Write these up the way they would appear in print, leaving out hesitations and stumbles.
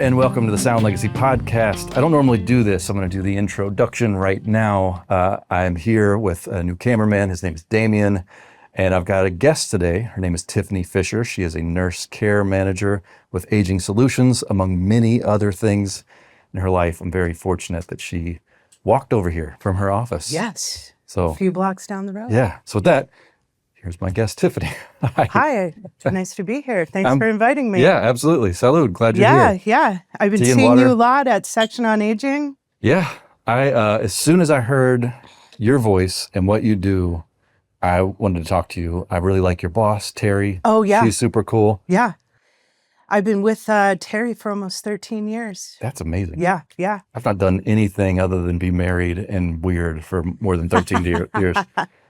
and welcome to the Sound Legacy Podcast. I don't normally do this. I'm going to do the introduction right now. I'm here with a new cameraman. His name is Damien, and I've got a guest today. Her name is Tiffany Fischer. She is a nurse care manager with Aging Solutions, among many other things in her life. I'm very fortunate that she walked over here from her office. Yes, so a few blocks down the road. Yeah, so with that, here's my guest, Tiffany. Hi, nice to be here. Thanks for inviting me. Yeah, absolutely. Salud, glad you're here. Yeah. I've been seeing you a lot at Section on Aging. Yeah, as soon as I heard your voice and what you do, I wanted to talk to you. I really like your boss, Terry. Oh, yeah. She's super cool. Yeah. I've been with Terry for almost 13 years. That's amazing. Yeah. I've not done anything other than be married and weird for more than 13 years.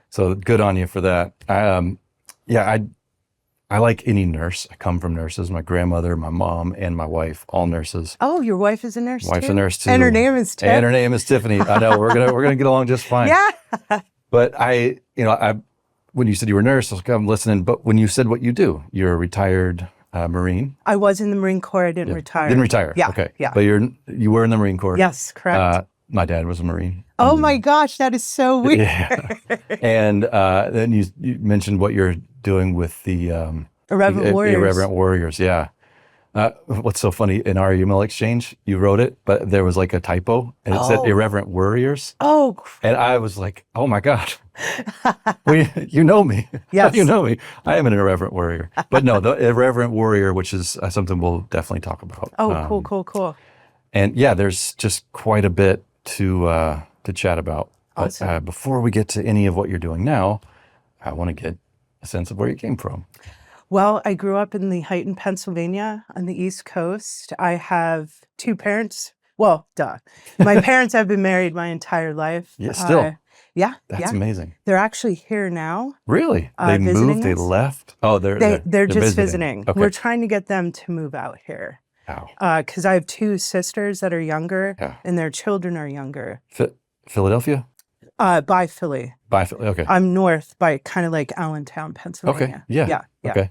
So good on you for that. I like any nurse. I come from nurses. My grandmother, my mom, and my wife, all nurses. Oh, your wife is a nurse Wife's too? a nurse too. And her name is Tiffany. And her name is Tiffany. I know we're gonna get along just fine. Yeah. But I when you said you were a nurse, I was kind of listening. But when you said what you do, you're a retired Marine. I was in the Marine Corps. I didn't retire. Didn't retire. Yeah. Okay. Yeah. But you were in the Marine Corps. Yes, correct. My dad was a Marine. Oh my gosh, that is so weird. Yeah. And then you mentioned what you're doing with the Irreverent Warriors. Irreverent Warriors, yeah. What's so funny, in our email exchange, you wrote it, but there was like a typo, and it said Irreverent Warriors. Oh. And I was like, oh my God, you know me. Yes. You know me. I am an Irreverent Warrior. But no, the Irreverent Warrior, which is something we'll definitely talk about. Oh, cool. And yeah, there's just quite a bit to chat about. Awesome. But before we get to any of what you're doing now, I want to get a sense of where you came from. Well, I grew up in Lehighton, Pennsylvania on the East Coast. I have two parents. Well, duh. My parents have been married my entire life. Yeah, still. Yeah. That's amazing. They're actually here now. Really? They moved, they left? Oh, they're just visiting. Okay. We're trying to get them to move out here. Wow. Because I have two sisters that are younger, Yeah. and their children are younger. Philadelphia? By Philly. By Philly, okay. I'm north by kind of like Allentown, Pennsylvania. Okay, yeah. Okay.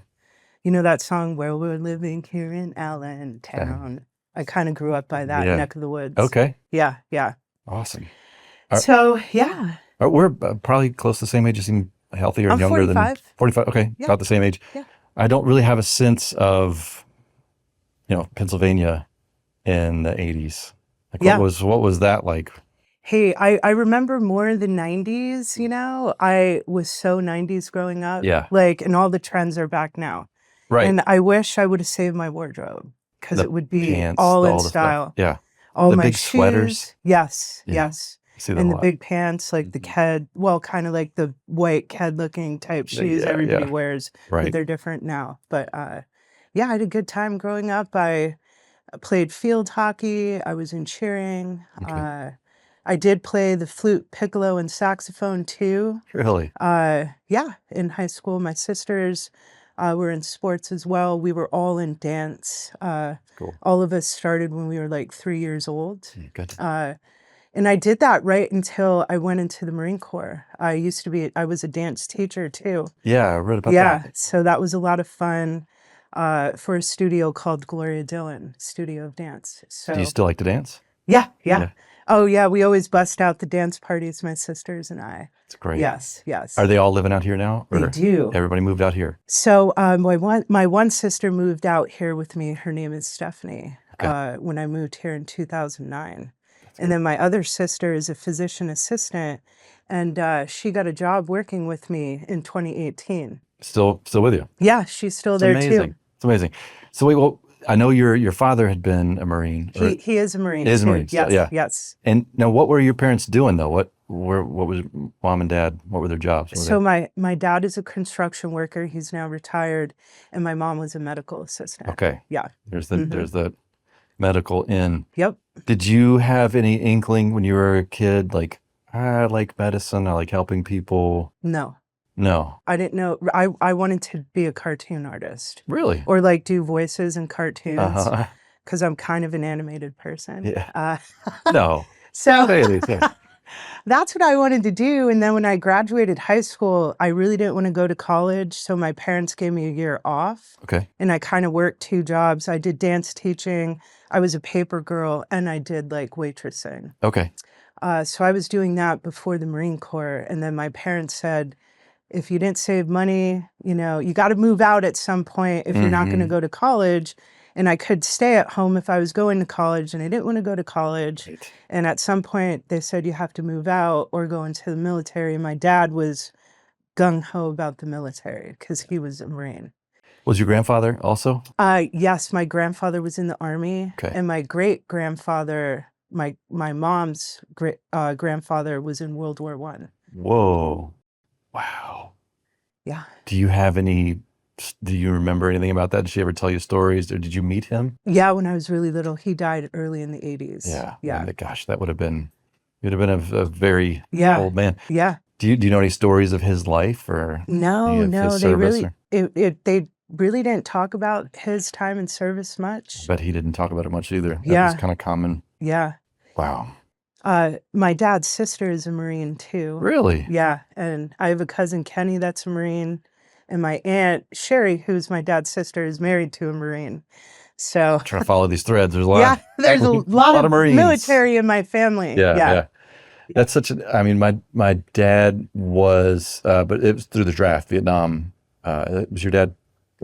You know that song, Where We're Living Here in Allentown? I kind of grew up by that neck of the woods. Okay. Yeah. Awesome. So, yeah. We're probably close to the same age. You seem healthier and I'm younger 45. than 45. Okay, Yeah. about the same age. Yeah. I don't really have a sense of, Pennsylvania in the 80s. Like what was that like? Hey, I remember more the 90s, I was so 90s growing up. Yeah. And all the trends are back now. Right. And I wish I would have saved my wardrobe because it would be pants, all in the style. stuff. Yeah. All the my big shoes. sweaters. Yes. I see that And a the lot. big pants, like the Ked, kind of like the white Ked looking type shoes everybody wears. Right. But they're different now. But I had a good time growing up. I played field hockey. I was in cheering. Okay. I did play the flute, piccolo, and saxophone too. Really? In high school. My sisters were in sports as well. We were all in dance. Cool. All of us started when we were like 3 years old. Good. And I did that right until I went into the Marine Corps. I was a dance teacher too. Yeah, I read about that. Yeah, so that was a lot of fun for a studio called Gloria Dillon, Studio of Dance. So, Do you still like to dance? Yeah. Oh, yeah, we always bust out the dance parties, my sisters and I. It's great. Yes. Are they all living out here now? They do. Everybody moved out here? So my one sister moved out here with me. Her name is Stephanie. Okay. When I moved here in 2009. And then my other sister is a physician assistant, and she got a job working with me in 2018. Still with you? Yeah, she's still there too. It's amazing. So wait, well, I know your father had been a Marine. He is a Marine. Is a too. Marine. Yes. Yeah. Yes. And now, what were your parents doing though? What was mom and dad? What were their jobs? So my dad is a construction worker. He's now retired, and my mom was a medical assistant. Okay. Yeah. There's the medical in. Yep. Did you have any inkling when you were a kid, like, I like medicine, I like helping people? No. I didn't know. I wanted to be a cartoon artist. Really? Or do voices in cartoons. Uh-huh. Because I'm kind of an animated person. Yeah. No. So Say anything. that's what I wanted to do. And then when I graduated high school, I really didn't want to go to college. So my parents gave me a year off. Okay. And I kind of worked 2 jobs. I did dance teaching. I was a paper girl and I did like waitressing. Okay. So I was doing that before the Marine Corps. And then my parents said, if you didn't save money, you got to move out at some point if you're not going to go to college. And I could stay at home if I was going to college, and I didn't want to go to college. Right. And at some point they said you have to move out or go into the military. And my dad was gung-ho about the military because he was a Marine. Was your grandfather also? Yes, my grandfather was in the Army. Okay. And my great-grandfather, my mom's grandfather was in World War I. Whoa. Wow. Yeah. Do you remember anything about that? Did she ever tell you stories, or did you meet him? Yeah, when I was really little. He died early in the 80s. Yeah. Yeah. Man, gosh, you'd have been a very Yeah. old man. Yeah. Do you know any stories of his life or No, his they service? really they really didn't talk about his time in service much. But he didn't talk about it much either. That Yeah. was kind of common. Yeah. Wow. My dad's sister is a Marine too. Really? Yeah, and I have a cousin Kenny that's a Marine, and my aunt Sherry, who's my dad's sister, is married to a Marine. So Trying to follow these threads. There's a lot. yeah, there's a lot of Marines. military in my family. Yeah. That's I mean, my dad was, but it was through the draft, Vietnam. Was your dad,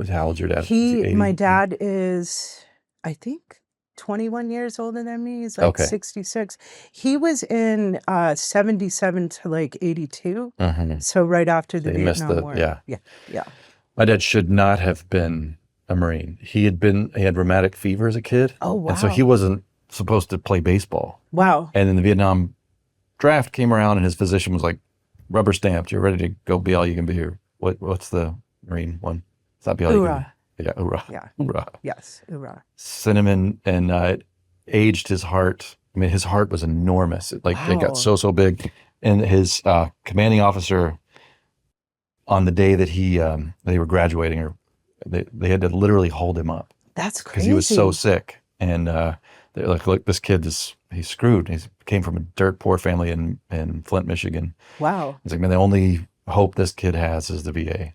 how old's your dad? Was he 80? My dad is, I think, 21 years older than me. He's like Okay. 66. He was in 77 to like 82. Mhm. So right after the So he missed Vietnam War. yeah. Yeah. My dad should not have been a Marine. He had rheumatic fever as a kid. Oh, wow. And so he wasn't supposed to play baseball. Wow. And then the Vietnam draft came around and his physician was like, rubber stamped, you're ready to go be all you can be here. What's the Marine one? It's not be all you can be. Yeah, hoorah. Yeah. Hoorah. Yes. Hoorah. Sent him in and it aged his heart. I mean, his heart was enormous. It Wow. got so big. And his commanding officer, on the day that they were graduating, or they had to literally hold him up That's because crazy. he was so sick. And they're like, look, this kid he's screwed. He came from a dirt poor family in Flint, Michigan. Wow. It's like, man, the only hope this kid has is the VA.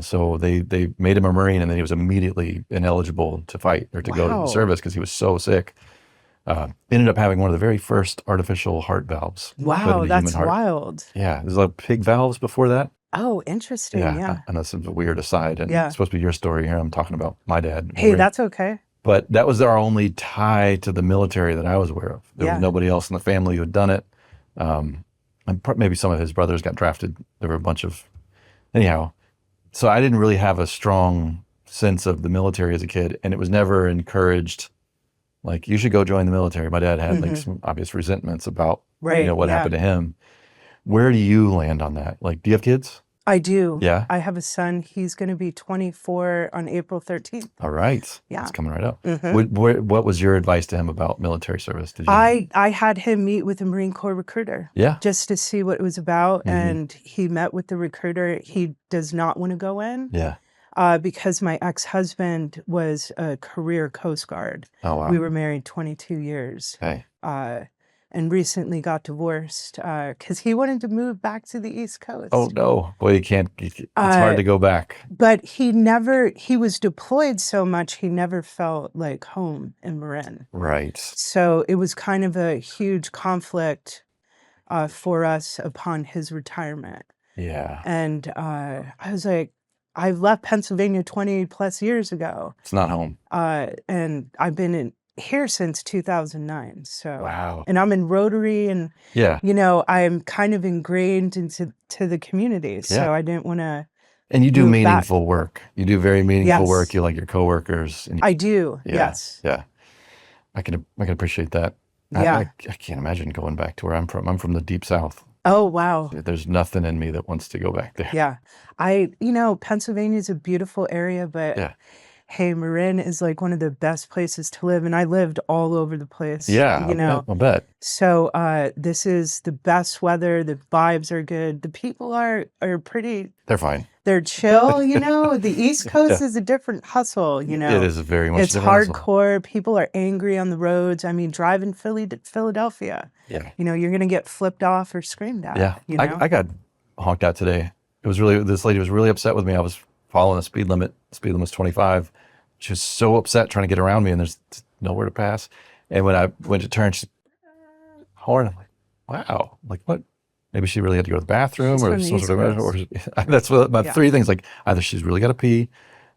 So they made him a Marine, and then he was immediately ineligible to fight or to go to the Wow. service because he was so sick. Ended up having one of the very first artificial heart valves. put Wow. in a That's human heart. wild. Yeah, there's like pig valves before that. Oh, interesting. Yeah. I know this is a weird aside, and Yeah. it's supposed to be your story here. I'm talking about my dad. Hey, Marine. that's okay. But that was our only tie to the military that I was aware of. There Yeah. was nobody else in the family who had done it. And maybe some of his brothers got drafted. There were a bunch of, anyhow. So I didn't really have a strong sense of the military as a kid, and it was never encouraged. Like, you should go join the military. My dad had like some obvious resentments about Right. what happened to him. Where do you land on that? Like, do you have kids? I do. Yeah. I have a son. He's going to be 24 on April 13th. All right. Yeah. It's coming right up. Mhm. What was your advice to him about military service? Did you? I had him meet with a Marine Corps recruiter Yeah. just to see what it was about. And he met with the recruiter. He does not want to go in Yeah. because my ex-husband was a career Coast Guard. Oh, wow. We were married 22 years Okay. and recently got divorced because he wanted to move back to the East Coast. Oh, no. Boy, you can't. It's hard to go back. But he was deployed so much, he never felt like home in Marin. Right. So it was kind of a huge conflict for us upon his retirement. Yeah. And I was like, I left Pennsylvania 20 plus years ago. It's not home. And I've been here since 2009. So, Wow. and I'm in Rotary and, Yeah. I'm kind of ingrained into the community. So Yeah. I didn't want to. And you do Move back. meaningful work. You do very meaningful Yes. work. You like your coworkers. And I do. yeah, Yes. Yeah. I can appreciate that. Yeah. I can't imagine going back to where I'm from. I'm from the deep South. Oh, wow. There's nothing in me that wants to go back there. Yeah. Pennsylvania is a beautiful area, but Yeah. hey, Marin is like one of the best places to live. And I lived all over the place, Yeah, you know. I'll bet. So this is the best weather. The vibes are good. The people are pretty, They're fine. they're chill, you know. The East Coast Yeah. is a different hustle, you It know. is very much It's different hustle. hardcore. People are angry on the roads. I mean, driving Philly to Philadelphia, Yeah. you know, you're going to get flipped off or screamed at, Yeah. you know. I got honked out today. It was really, this lady was really upset with me. I was following the speed limit. Speed limit was 25. She was so upset trying to get around me, and there's nowhere to pass. And when I went to turn, she horn. I'm like, wow, like what? Maybe she really had to go to the bathroom, She's or from the some East sort of, or Coast. that's what my Yeah. three things. Like either she's really got to pee,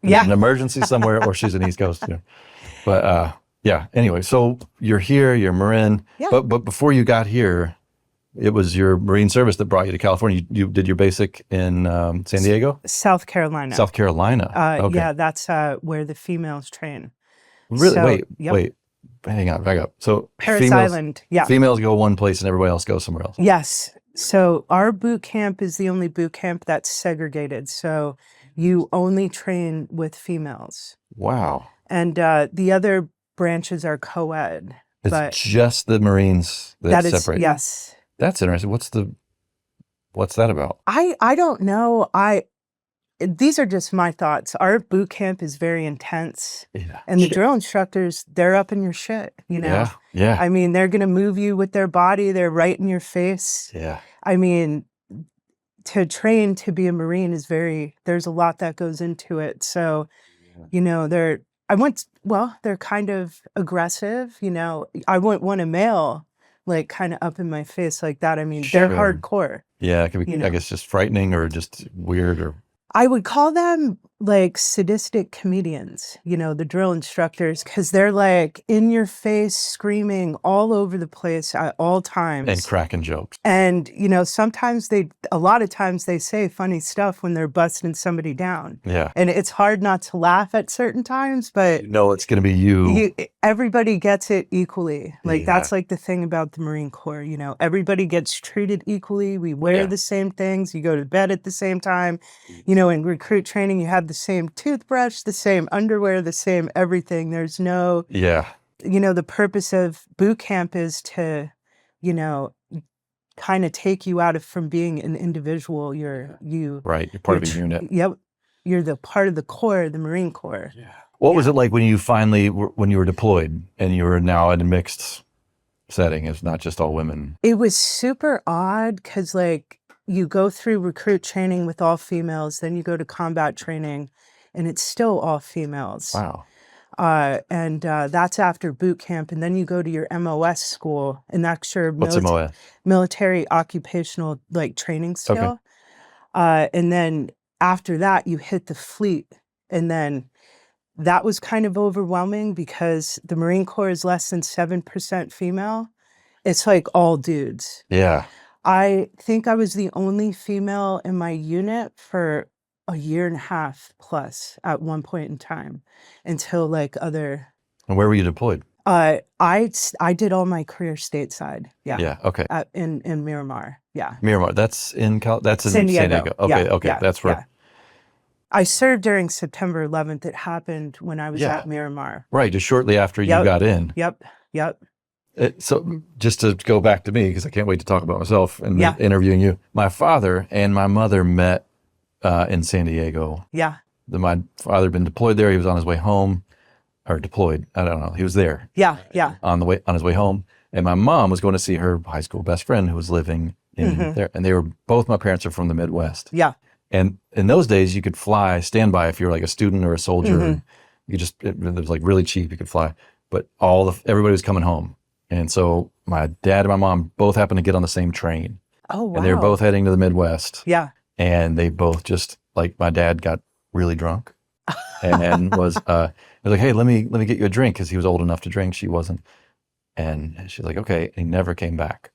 there's Yeah. an emergency somewhere, or she's an East Coast. You know. But yeah. Anyway, so you're here, you're Marin. Yeah. But before you got here, it was your Marine service that brought you to California. You did your basic in San Diego, South Carolina. South Carolina. Okay. Yeah, that's where the females train. Really? So, Wait, yep. wait. Hang on, back up. So Paris Island. Yeah. females go one place and everybody else goes somewhere else. Yes. So our boot camp is the only boot camp that's segregated. So you only train with females. Wow. And the other branches are co-ed. It's but just the Marines that separate. Yes. That's interesting. What's that about? I don't know. These are just my thoughts. Our boot camp is very intense. Yeah. And the drill instructors, they're up in your shit, you know? Yeah. Yeah. I mean, they're going to move you with their body. They're right in your face. Yeah. I mean, to train to be a Marine is there's a lot that goes into it. So, you know, they're kind of aggressive, you know. I wouldn't want a male like kind of up in my face like that. I mean, they're Sure. hardcore. Yeah. It could be, You know. I guess, just frightening or just weird or. I would call them like sadistic comedians, you know, the drill instructors, because they're like in your face, screaming all over the place at all times. And cracking jokes. And, you know, a lot of times they say funny stuff when they're busting somebody down. Yeah. And it's hard not to laugh at certain times, but You know it's going to be you. everybody gets it equally. Like, Yeah. that's like the thing about the Marine Corps, you know, everybody gets treated equally. We wear Yeah. the same things. You go to bed at the same time. You know, in recruit training, you have the same toothbrush, the same underwear, the same everything. There's no, Yeah. you know, the purpose of boot camp is to, you know, kind of take you out of from being an individual. Right. You're part of a unit. Yep. You're the part of the Corps, the Marine Corps. Yeah. What was it like when you when you were deployed and you were now in a mixed setting? It's not just all women. It was super odd because, like, you go through recruit training with all females, then you go to combat training, and it's still all females. Wow. And that's after boot camp, and then you go to your MOS school, and that's your What's MOS? military occupational like training skill. And then after that, you hit the fleet, and then that was kind of overwhelming because the Marine Corps is less than 7% female. It's like all dudes. Yeah. I think I was the only female in my unit for a year and a half plus at one point in time until like other. And where were you deployed? I did all my career stateside. Yeah. Yeah. Okay. In Miramar. Yeah. Miramar. That's in San Diego. Okay. Yeah, Okay. yeah, That's where. yeah. I served during September 11th. It happened when I was Yeah. at Miramar. Right. Just shortly after you Yep. got in. Yep. So just to go back to me, because I can't wait to talk about myself and Yeah. interviewing you. My father and my mother met in San Diego. Yeah. My father had been deployed there. He was on his way home, or deployed. I don't know. He was there Yeah. Yeah. on his way home. And my mom was going to see her high school best friend who was living in there. And both my parents are from the Midwest. Yeah. And in those days, you could fly standby if you were like a student or a soldier. It was like really cheap. You could fly, but everybody was coming home. And so my dad and my mom both happened to get on the same train. Oh, wow. And they were both heading to the Midwest. Yeah. And they both just, like, my dad got really drunk and was like, hey, let me get you a drink, because he was old enough to drink. She wasn't. And she's like, okay. And he never came back.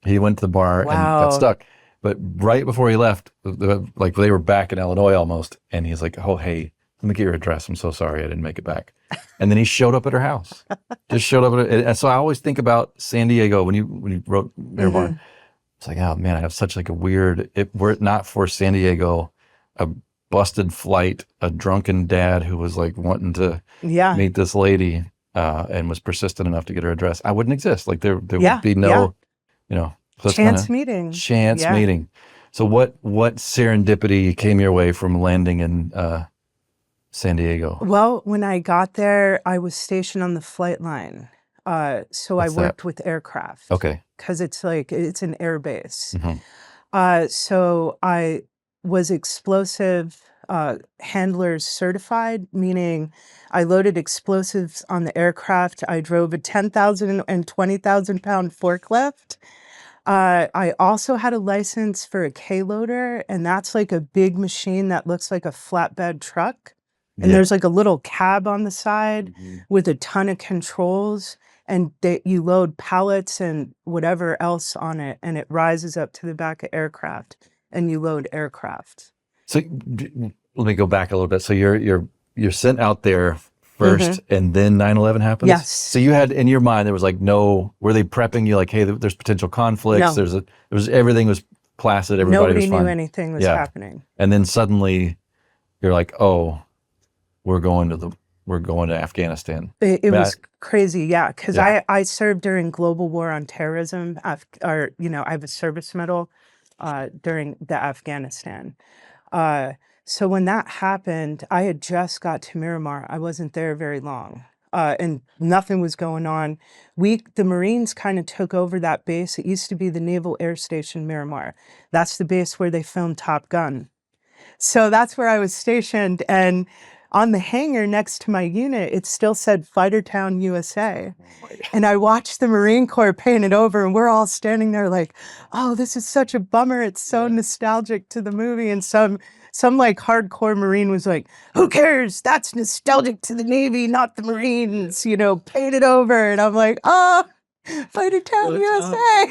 He went to the bar and got stuck. But right before he left, like they were back in Illinois almost. And he's like, oh, hey, let me get your address. I'm so sorry I didn't make it back. And then he showed up at her house. Just showed up and so I always think about San Diego when you wrote Miramar. It's like, oh man, I have such like a weird, were it not for San Diego, busted flight, a drunken dad who was like wanting to Yeah. meet this lady and was persistent enough to get her address, I wouldn't exist. Like there Yeah. would be Yeah. no, you know, so it's Chance kind of meeting. chance Yeah. meeting. So what serendipity came your way from landing in San Diego? Well, when I got there, I was stationed on the flight line. So I What's that? worked with aircraft Okay. because it's an air base. Mhm. So I was explosive handlers certified, meaning I loaded explosives on the aircraft. I drove a 10,000 and 20,000 pound forklift. I also had a license for a K-loader, and that's like a big machine that looks like a flatbed truck. And Yeah. there's like a little cab on the side Mhm. with a ton of controls, and you load pallets and whatever else on it, and it rises up to the back of aircraft, and you load aircraft. So let me go back a little bit. So you're sent out there first, and then 9/11 happens. Yes. So you had in your mind there was like no. Were they prepping you like, hey, there's potential conflicts? No. There was everything was placid. Everybody Nobody was knew fine. anything was Yeah. happening. And then suddenly you're like, oh, we're going to Afghanistan. It I mean, was crazy, yeah, because Yeah. I served during global war on terrorism, I have a service medal during the Afghanistan. So when that happened, I had just got to Miramar. I wasn't there very long, and nothing was going on. The Marines kind of took over that base. It used to be the Naval Air Station Miramar. That's the base where they filmed Top Gun. So that's where I was stationed, and on the hangar next to my unit, it still said Fightertown, USA. And I watched the Marine Corps paint it over, and we're all standing there like, oh, this is such a bummer. It's so nostalgic to the movie. And some like hardcore Marine was like, who cares? That's nostalgic to the Navy, not the Marines, paint it over. And I'm like, oh, Fightertown, USA.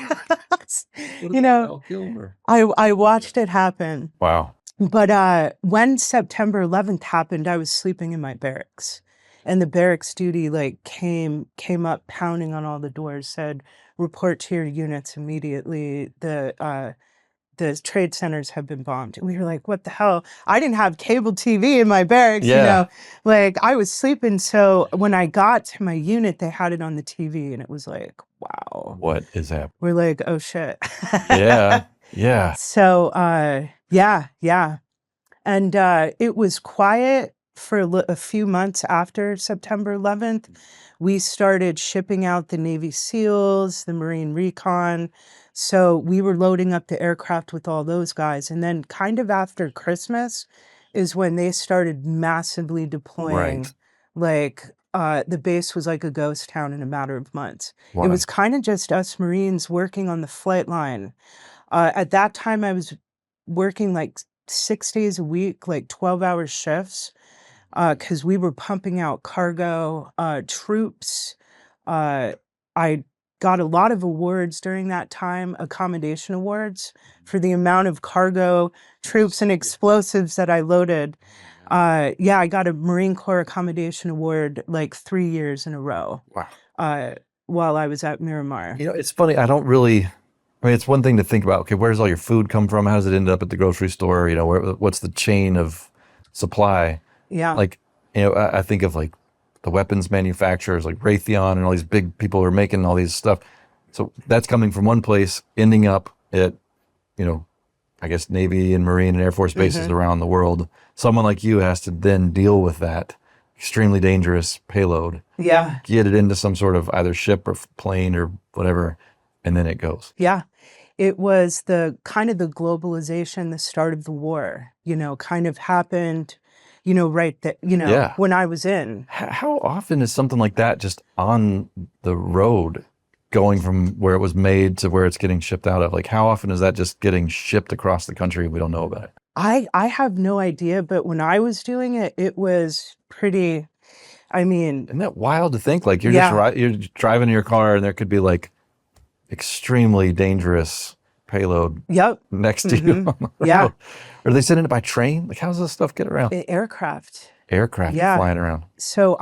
I watched it happen. Wow. But when September 11th happened, I was sleeping in my barracks, and the barracks duty came up pounding on all the doors, said, "Report to your units immediately. The trade centers have been bombed." And we were like, "What the hell?" I didn't have cable TV in my barracks, Yeah. I was sleeping. So when I got to my unit, they had it on the TV, and it was like, wow. What is happening? We're like, oh shit. Yeah. Yeah. So, yeah. And it was quiet for a few months after September 11th. We started shipping out the Navy SEALs, the Marine Recon. So we were loading up the aircraft with all those guys. And then kind of after Christmas is when they started massively deploying. Right. The base was like a ghost town in a matter of months. Wow. It was kind of just us Marines working on the flight line. At that time, I was working 6 days a week, 12-hour shifts, because we were pumping out cargo, troops. I got a lot of awards during that time, accommodation awards, for the amount of cargo, troops, and explosives that I loaded. I got a Marine Corps Accommodation Award 3 years in a row. Wow. While I was at Miramar. It's funny. It's one thing to think about, okay, where's all your food come from? How does it end up at the grocery store? What's the chain of supply? Yeah. I think of the weapons manufacturers like Raytheon and all these big people who are making all these stuff. So that's coming from one place, ending up at, I guess Navy and Marine and Air Force bases around the world. Someone like you has to then deal with that extremely dangerous payload. Yeah. Get it into some sort of either ship or plane or whatever, and then it goes. Yeah. It was the globalization, the start of the war, kind of happened, right that, Yeah. when I was in. How often is something like that just on the road, going from where it was made to where it's getting shipped out of? How often is that just getting shipped across the country and we don't know about it? I have no idea, but when I was doing it, it was pretty, Isn't that wild to think? You're Yeah. you're driving in your car and there could be extremely dangerous payload Yep. next to you on the road. Yeah. Are they sending it by train? How does this stuff get around? Aircraft. Aircraft Yeah. flying around. So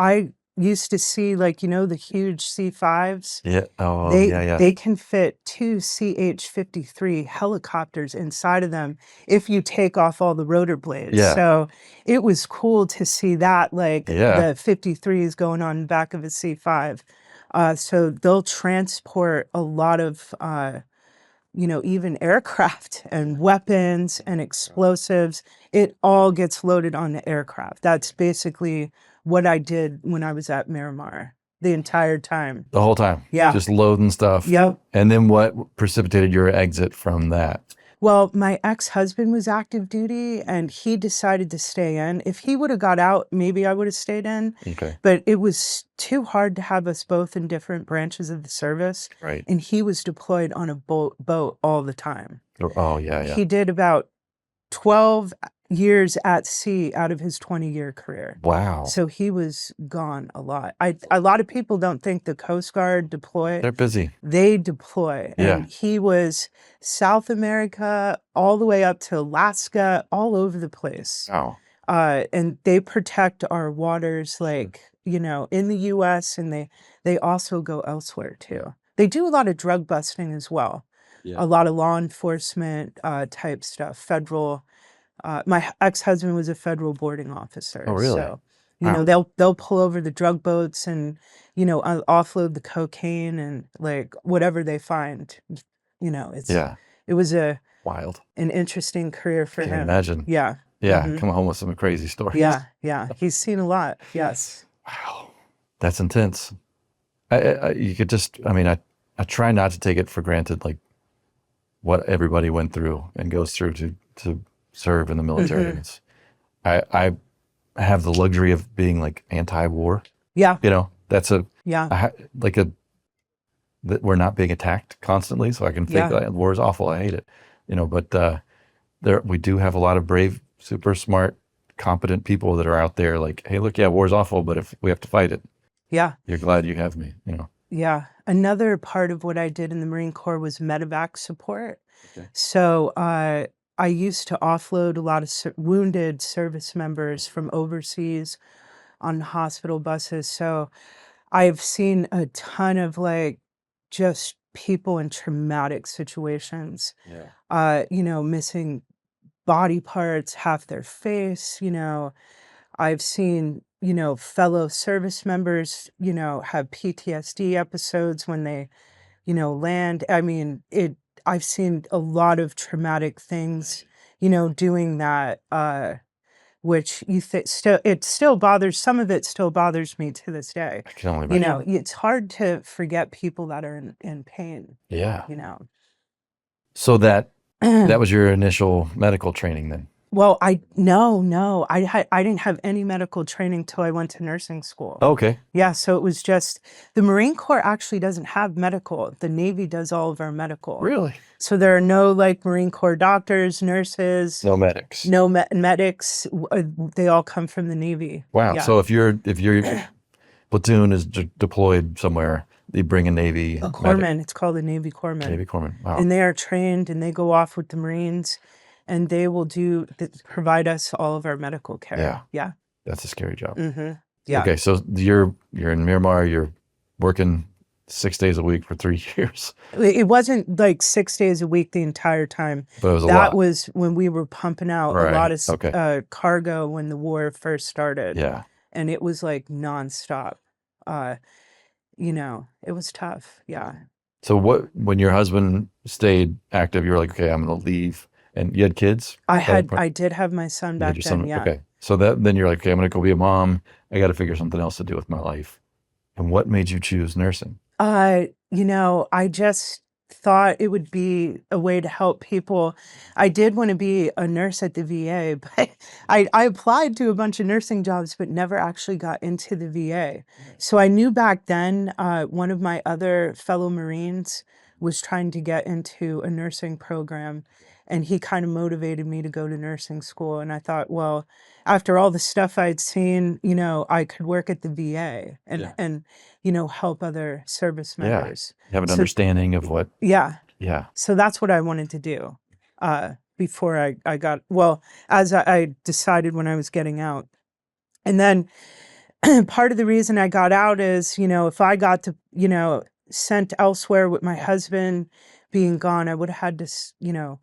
used to see, like, the huge C5s. Yeah. Oh, They yeah, yeah. they can fit 2 CH-53 helicopters inside of them if you take off all the rotor blades. Yeah. So it was cool to see that, like Yeah. the 53s going on the back of a C5. So they'll transport a lot of even aircraft and weapons and explosives. It all gets loaded on the aircraft. That's basically what I did when I was at Miramar the entire time. The whole time. Yeah. Just loading stuff. Yep. And then what precipitated your exit from that? Well, my ex-husband was active duty and he decided to stay in. If he would have got out, maybe I would have stayed in. Okay. But it was too hard to have us both in different branches of the service. Right. And he was deployed on a boat all the time. Oh, yeah, yeah. He did about 12 years at sea out of his 20-year career. Wow. So he was gone a lot. A lot of people don't think the Coast Guard deploy. They're busy. They deploy. Yeah. And he was South America, all the way up to Alaska, all over the place. Wow. And they protect our waters, like, in the US, and they also go elsewhere too. They do a lot of drug busting as well. Yeah. A lot of law enforcement type stuff, federal. My ex-husband was a federal boarding officer. Oh, really? So, Wow. they'll pull over the drug boats and, offload the cocaine and like whatever they find. Yeah. It was Wild. an interesting career for Can him. imagine. Yeah. Yeah. Mhm. Come home with some crazy stories. Yeah. Yeah. He's seen a lot. Yes. Wow. That's intense. You could just, I try not to take it for granted, like what everybody went through and goes through to serve in the military. Mhm. It's, I have the luxury of being like anti-war. Yeah. That's Yeah. that we're not being attacked constantly, so I can think that war is awful. I hate it, but we do have a lot of brave, super smart, competent people that are out there like, hey, look, yeah, war's awful, but if we have to fight it, Yeah. you're glad you have me, Yeah. Another part of what I did in the Marine Corps was medevac support. Okay. So I used to offload a lot of wounded service members from overseas on hospital buses. So I've seen a ton of like just people in traumatic situations, missing body parts, half their face. I've seen, fellow service members, have PTSD episodes when they, land. I've seen a lot of traumatic things, doing that, which it still bothers, some of it still bothers me to this day. I can only imagine. It's hard to forget people that are in pain, Yeah. So that was your initial medical training then? Well, no, I didn't have any medical training till I went to nursing school. Okay. Yeah, so it was just, the Marine Corps actually doesn't have medical. The Navy does all of our medical. Really? So there are no like Marine Corps doctors, nurses, No medics. no medics. They all come from the Navy. Wow. Yeah. So if your platoon is deployed somewhere, they bring a Navy A medic. corpsman. It's called a Navy corpsman. Navy corpsman. Wow. And they are trained and they go off with the Marines and they will provide us all of our medical care. Yeah. Yeah. That's a scary job. Mm-hmm. Yeah. Okay, so you're in Miramar, you're working 6 days a week for 3 years. It wasn't like 6 days a week the entire time. But it was a That lot. was when we were pumping out Right. a lot of Okay. cargo when the war first started. Yeah. And it was like nonstop. It was tough. Yeah. So when your husband stayed active, you were like, okay, I'm going to leave. And you had kids? I did have my son You back had your then. son? Yeah. Okay. So then you're like, okay, I'm going to go be a mom. I got to figure something else to do with my life. And what made you choose nursing? I just thought it would be a way to help people. I did want to be a nurse at the VA, but I applied to a bunch of nursing jobs, but never actually got into the VA. So I knew back then, one of my other fellow Marines was trying to get into a nursing program, and he kind of motivated me to go to nursing school. And I thought, well, after all the stuff I'd seen, I could work at the VA and help other service members. You have an understanding of what. Yeah. Yeah. So that's what I wanted to do before I got, as I decided when I was getting out. And then part of the reason I got out is, if I got to, sent elsewhere with my husband being gone, I would have had to,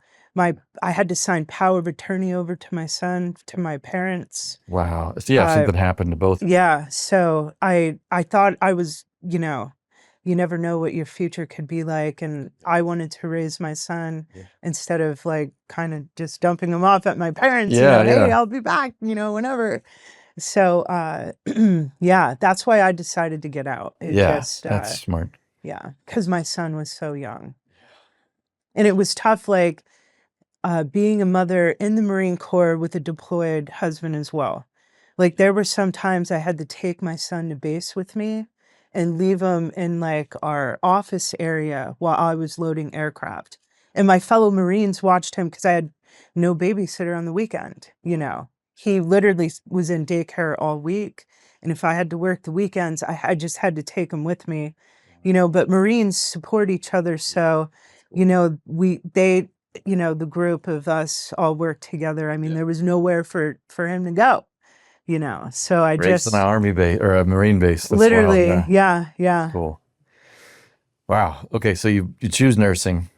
I had to sign power of attorney over to my son, to my parents. Wow. So yeah, something happened to both. Yeah. So I thought I was, you never know what your future could be like. And I wanted to raise my son instead of like kind of just dumping him off at my parents, Yeah, hey, yeah. I'll be back, whenever. So, yeah, that's why I decided to get out. It Yeah, just, that's smart. yeah, because my son was so young. And it was tough, like being a mother in the Marine Corps with a deployed husband as well. Like there were some times I had to take my son to base with me and leave him in like our office area while I was loading aircraft. And my fellow Marines watched him because I had no babysitter on the weekend, He literally was in daycare all week. And if I had to work the weekends, I just had to take him with me, but Marines support each other. So, the group of us all worked together. I mean, there was nowhere for him to go, So I Raised in an just army base or a Marine base. That's literally, wild. yeah. Cool. Wow. Okay, so you choose nursing.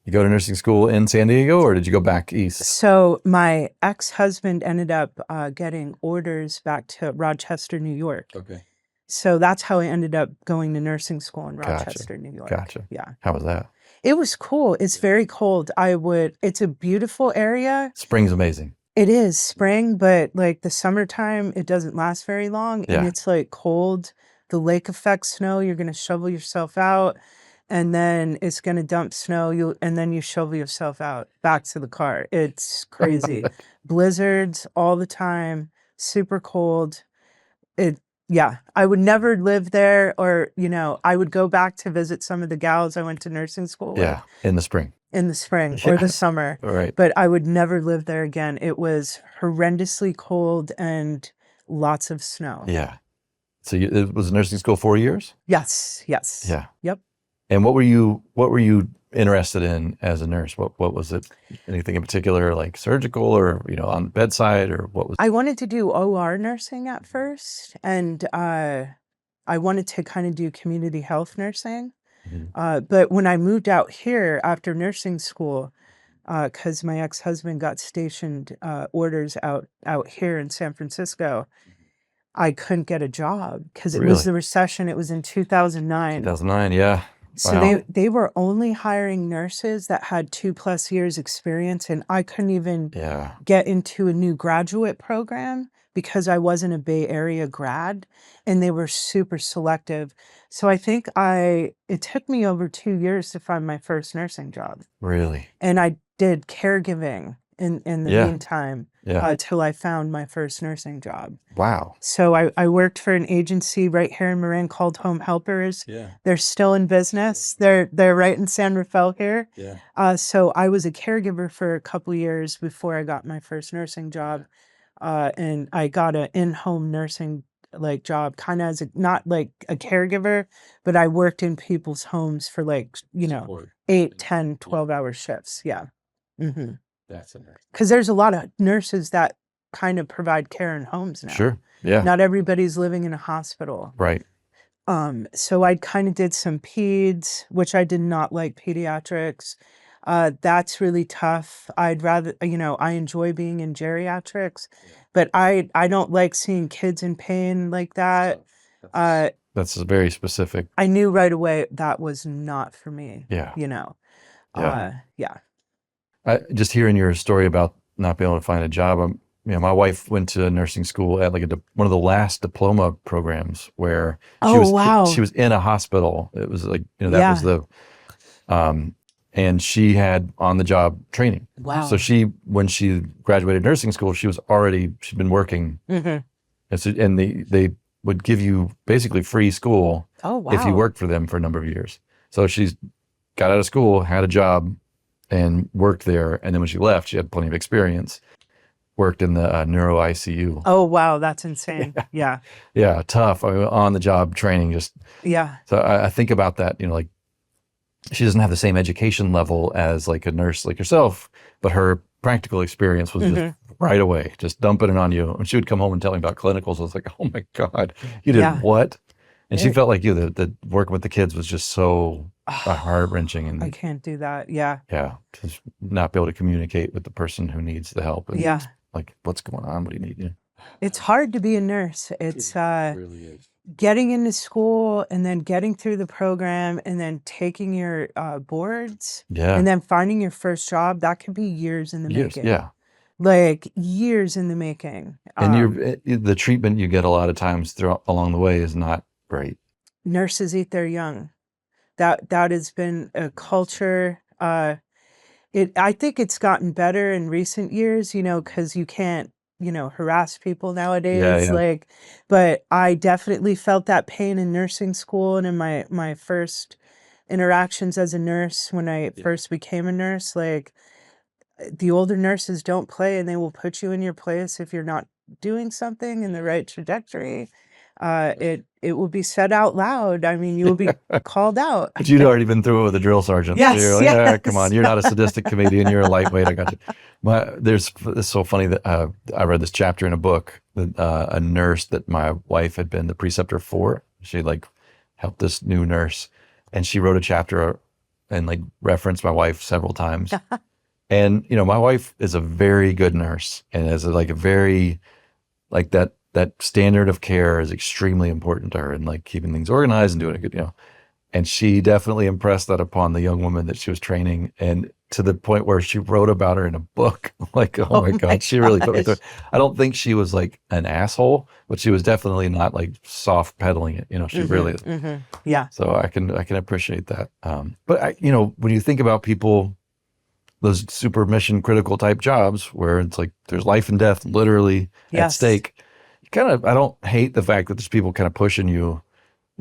You go to nursing school in San Diego, or did you go back east? So my ex-husband ended up getting orders back to Rochester, New York. Okay. So that's how I ended up going to nursing school in Gotcha. Rochester, New York. Gotcha. Yeah. How was that? It was cool. It's very cold. It's a beautiful area. Spring's amazing. It is spring, but like the summertime, it doesn't last very long. And Yeah. it's like cold. The lake affects snow. You're going to shovel yourself out. And then it's going to dump snow. And then you shovel yourself out back to the car. It's crazy. Blizzards all the time. Super cold. Yeah, I would never live there, or, I would go back to visit some of the gals I went to nursing school with Yeah, in the spring. in the spring or the summer. All right. But I would never live there again. It was horrendously cold and lots of snow. Yeah. So it was nursing school 4 years? Yes. Yeah. Yep. And what were you interested in as a nurse? What was it? Anything in particular, like surgical or, on the bedside, or what was? I wanted to do OR nursing at first, and I wanted to kind of do community health nursing. Mhm. But when I moved out here after nursing school, because my ex-husband got stationed orders out here in San Francisco, I couldn't get a job because it was Really? the recession. It was in 2009. 2009, yeah. So Wow. they were only hiring nurses that had 2+ years experience, and I couldn't even Yeah. get into a new graduate program because I wasn't a Bay Area grad, and they were super selective. So I think it took me over 2 years to find my first nursing job. Really? And I did caregiving in the Yeah. meantime Yeah. till I found my first nursing job. Wow. So I worked for an agency right here in Marin called Home Helpers. Yeah. They're still in business. They're right in San Rafael here. Yeah. So I was a caregiver for a couple years before I got my first nursing job. And I got an in-home nursing like job, kind of as not like a caregiver, but I worked in people's homes for like, Support. 8, 10, 12-hour shifts. Yeah. Mm-hmm. That's interesting. Because there's a lot of nurses that kind of provide care in homes now. Sure. Yeah. Not everybody's living in a hospital. Right. So I kind of did some peds, which I did not like pediatrics. That's really tough. I'd rather, I enjoy being in geriatrics, but I don't like seeing kids in pain like that. That's very specific. I knew right away that was not for me. Yeah. Yeah. Just hearing your story about not being able to find a job, my wife went to nursing school at like one of the last diploma programs where she was in a hospital. It was like, that was the, and she had on the job training. Wow. So when she graduated nursing school, she'd been working. Mm-hmm. And they would give you basically free school if you worked for them for a number of years. So she's got out of school, had a job, and worked there. And then when she left, she had plenty of experience. Worked in the neuro ICU. Oh, wow. That's insane. Yeah. Yeah, tough. On the job training, just. Yeah. So I think about that, like she doesn't have the same education level as like a nurse like yourself, but her practical experience was just right away, just dumping it on you. And she would come home and tell me about clinicals. I was like, oh my God, you did what? And she felt like you, that working with the kids was just so heart-wrenching. I And can't do that. Yeah. to not be able to communicate with the person who needs the help. And Yeah. like, what's going on? What do you need? Yeah. It's hard to be a nurse. It's It really is. getting into school and then getting through the program and then taking your boards Yeah. and then finding your first job. That could be years in the Years. making. Yeah. Like years in the making. And the treatment you get a lot of times along the way is not great. Nurses eat their young. That has been a culture. I think it's gotten better in recent years, because you can't, harass people nowadays. Yeah. But I definitely felt that pain in nursing school and in my first interactions as a nurse when I first became a nurse. Like, the older nurses don't play, and they will put you in your place if you're not doing something in the right trajectory. It will be said out loud. I mean, you will be called out. But you'd already been through it with a drill sergeant. Yes, You're like, yes. come on, you're not a sadistic comedian. You're a lightweight. I got you. It's so funny that I read this chapter in a book that a nurse that my wife had been the preceptor for. She helped this new nurse, and she wrote a chapter and referenced my wife several times. And my wife is a very good nurse, and is a very that standard of care is extremely important to her, and keeping things organized and doing it good, And she definitely impressed that upon the young woman that she was training, and to the point where she wrote about her in a book. Oh my God, she really put me through it. I don't think she was an asshole, but she was definitely not soft pedaling it. She really is. Mm-hmm. Yeah. So I can appreciate that. But when you think about people, those super mission critical type jobs where it's there's life and death literally at stake. I don't hate the fact that there's people kind of pushing you,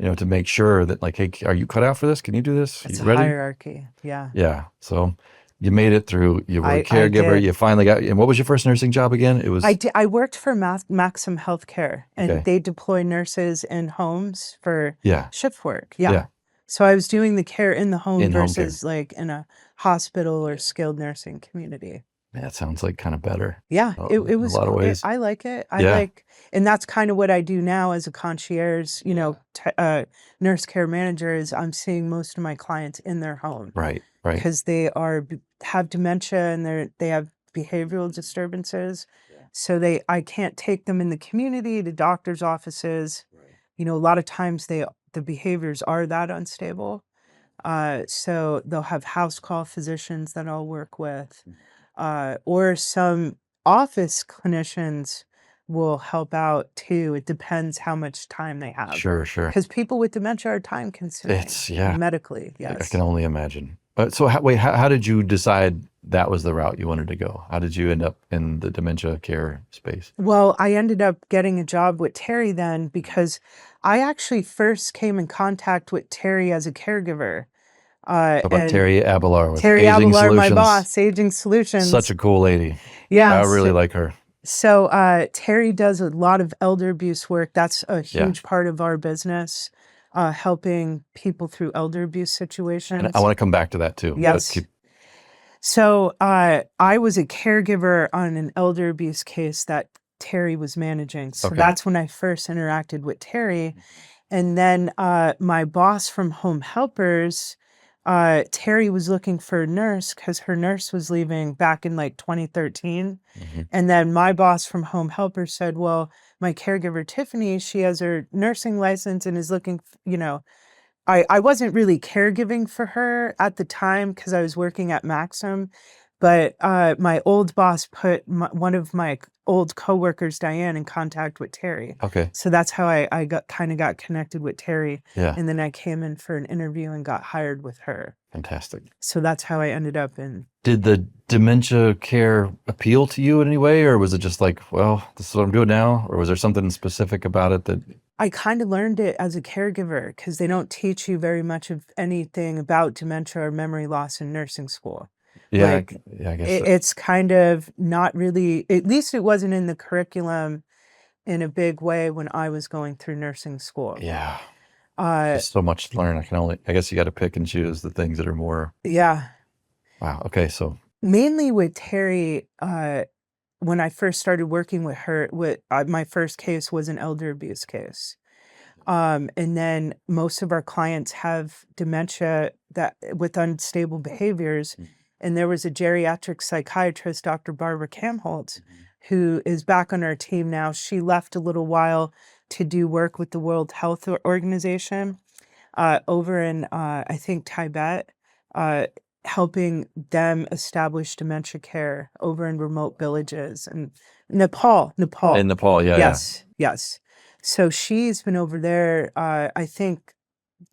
to make sure that hey, are you cut out for this? Can you do this? It's you a ready? hierarchy. Yeah. Yeah. So you made it through. You were a caregiver. You finally got. And what was your first nursing job again? It was. I worked for Maxim Healthcare, and they deploy nurses in homes for shift work. Yeah. So I was doing the care in the home versus in a hospital or skilled nursing community. That sounds kind of better. Yeah, it was a lot of ways. I like it. And that's kind of what I do now as a concierge, nurse care manager. Is I'm seeing most of my clients in their home, right? Because they have dementia and they have behavioral disturbances, so I can't take them in the community to doctors' offices. A lot of times the behaviors are that unstable, so they'll have house call physicians that I'll work with. Or some office clinicians will help out too. It depends how much time they have. Sure. Because people with dementia are time consuming. It's medically. Yes. I can only imagine. So how did you decide that was the route you wanted to go? How did you end up in the dementia care space? Well, I ended up getting a job with Terry then because I actually first came in contact with Terry as a caregiver. About Terry Abelar with Terry Aging Abelar, Solutions. my boss, Aging Solutions. Such a cool lady. Yeah. I really like her. So Terry does a lot of elder abuse work. That's a huge part of our business, helping people through elder abuse situations. And I want to come back to that too. Yes. So I was a caregiver on an elder abuse case that Terry was managing. So that's when I first interacted with Terry. And then my boss from Home Helpers, Terry was looking for a nurse because her nurse was leaving back in 2013. And then my boss from Home Helpers said, well, my caregiver, Tiffany, she has her nursing license and is looking, I wasn't really caregiving for her at the time because I was working at Maxim, but my old boss put one of my old coworkers, Diane, in contact with Terry. Okay. So that's how I got connected with Terry. Yeah. And then I came in for an interview and got hired with her. Fantastic. So that's how I ended up in. Did the dementia care appeal to you in any way, or was it just well, this is what I'm doing now? Or was there something specific about it that... I kind of learned it as a caregiver because they don't teach you very much of anything about dementia or memory loss in nursing school. Yeah, I guess it's kind of not really, at least it wasn't in the curriculum in a big way when I was going through nursing school. Yeah. There's so much to learn. I guess you got to pick and choose the things that are more. Yeah. Wow. Okay. So mainly with Terry, when I first started working with her, my first case was an elder abuse case. And then most of our clients have dementia that with unstable behaviors. And there was a geriatric psychiatrist, Dr. Barbara Kamholtz, who is back on our team now. She left a little while to do work with the World Health Organization over in, I think, Tibet, helping them establish dementia care over in remote villages. And Nepal. In Nepal, yeah. Yes. So she's been over there, I think,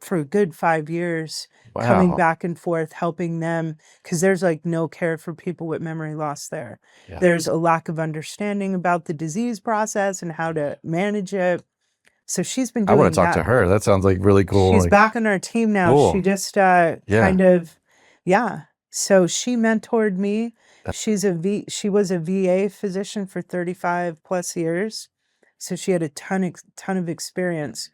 for a good 5 years, coming back and forth, helping them, because there's like no care for people with memory loss there. Yeah. There's a lack of understanding about the disease process and how to manage it. So she's been doing I want to talk to her. That sounds like really cool. She's back on our team now. Cool. She just kind of, So she mentored me. She was a VA physician for 35 plus years. So she had a ton of experience.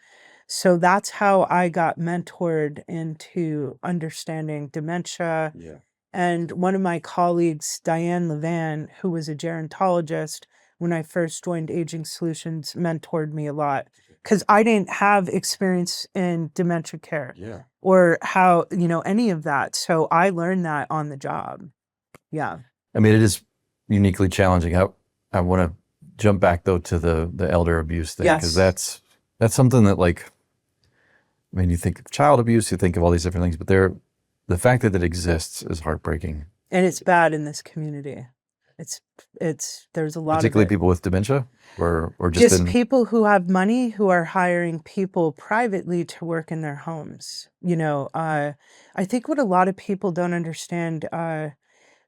So that's how I got mentored into understanding dementia. Yeah. And one of my colleagues, Diane Levan, who was a gerontologist when I first joined Aging Solutions, mentored me a lot because I didn't have experience in dementia care or how, any of that. So I learned that on the job. Yeah. I mean, it is uniquely challenging. I want to jump back though to the elder abuse thing, because that's something that, like, I mean, you think of child abuse, you think of all these different things, but the fact that it exists is heartbreaking. And it's bad in this community. There's a lot particularly of people with dementia, or just people who have money who are hiring people privately to work in their homes. I think what a lot of people don't understand